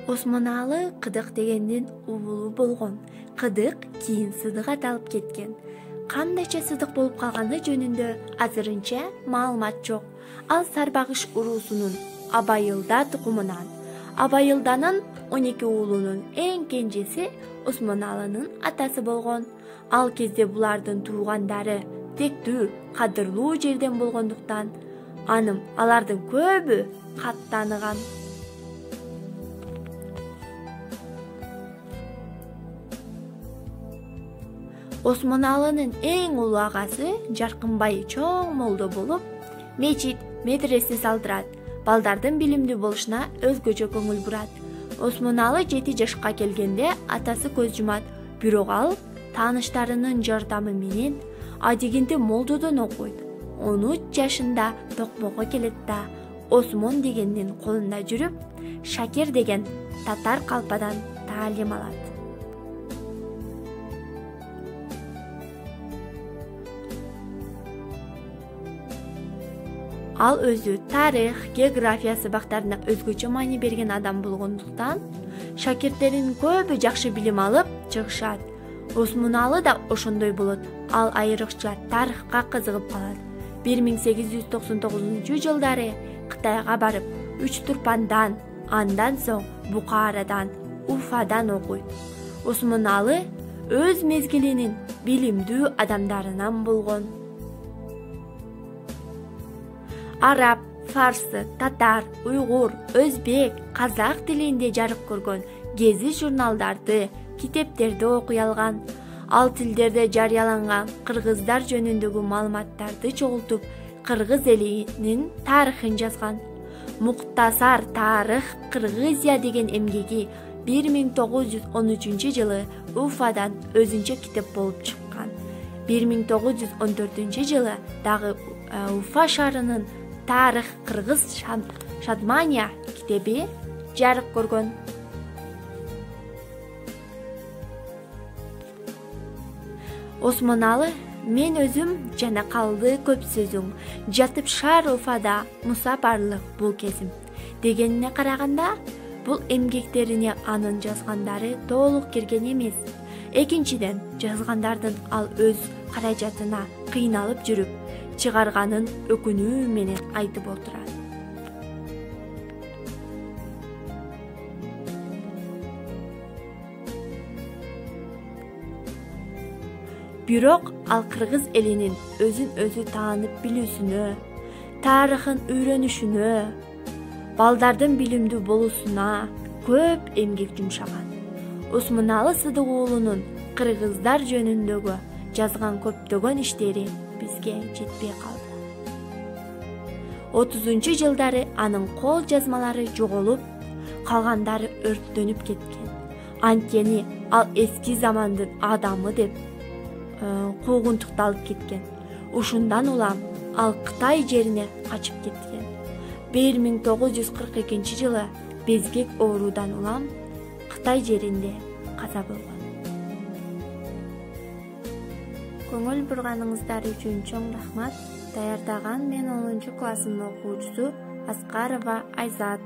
Осмоналы Кыдык дегендин уулу болгон. Кыдык кийин Сыдык аталып кеткен. Кандайча Сыдык болуп калганы жөнүндө азырынча маалымат жок. Ал Сарбагыш уруусунун Абайылда тукумунан. Абайылданын 12 уулунун эң кенжеси Осмоналынын атасы болгон. Ал кезде булардын туугандары тектүү, кадырлуу жерден болгондуктан алардын көбү кат тааныган. Осмоналынын эң улуу агасы Жаркынбай чоң молдо болуп, мечит, медресе салдырат, балдардын билимдүү болушуна өзгөчө көңүл бурат. Осмоналы 7 жашка келгенде атасы көз жумат, бирок ал тааныштарынын жардамы менен адегенде молдодон окуйт. 13 жашында токмокко келет да Осмон дегендин колунда жүрүп, Шакир деген татар калпадан таалим алат. Ал өзү тарых, география сабактарына өзгөчө маани берген адам болгондуктан шакирттеринин көбү жакшы билим алып чыгышат. Осмоналы да ошондой болот. Ал айрыкча тарыхка кызыгып калат. 1899 жылдары Кытайга барып, Үч Турпандан, андан соң Букарадан, Уфадан окуйт. Осмоналы өз мезгилинин билимдүү адамдарынан болгон. Араб, фарсы, татар, уйгур, өзбек, казак тилинде жарык көргөн гезит журналдарды, китептерди окуй алган. Ал тилдерде жарыяланган кыргыздар жөнүндөгү маалыматтарды чогултуп, кыргыз элинин тарыхын жазган. Муктасар тарых Кыргызия деген эмгеги 1913 жылы Уфадан өзүнчө китеп болуп чыккан. 1914 жылы дагы Уфа шаарынын Тарых Кыргыз Шадмания китеби жарык көргөн. Осмоналы мен өзүм жана калды көп сөзүң, жатып шаар Уфада Муса барлык бул кезим дегенине караганда, бул эмгектерине анын жазгандары толук кирген эмес. Экинчиден, жазгандардын ал өз каражатына кыйналып жүрүп чыгарганын өкүнүү менен айтып отурат. Бирок ал кыргыз элинин өзүн өзү таанып билүүсүнө, тарыхын үйрөнүшүнө, балдардын билимдүү болуусуна көп эмгек жумшаган. Осмоналы Сыдык уулунун кыргыздар жөнүндөгү жазган көптөгөн иштери бизге жетпей калды. 30-жылдары анын кол жазмалары жоголуп, калгандары өрттөнүп кеткен. Анткени ал эски замандын адамы деп куугунтукталып кеткен. Ушундан улам ал Кытай жерине качып кеткен. 1942 жылы безгек оорудан улам Кытай жеринде каза болгон. Көңүл бурганыңыздар үчүн чоң рахмат. Даярдаган мен 10 классынын окуучусу Аскарова Айзат.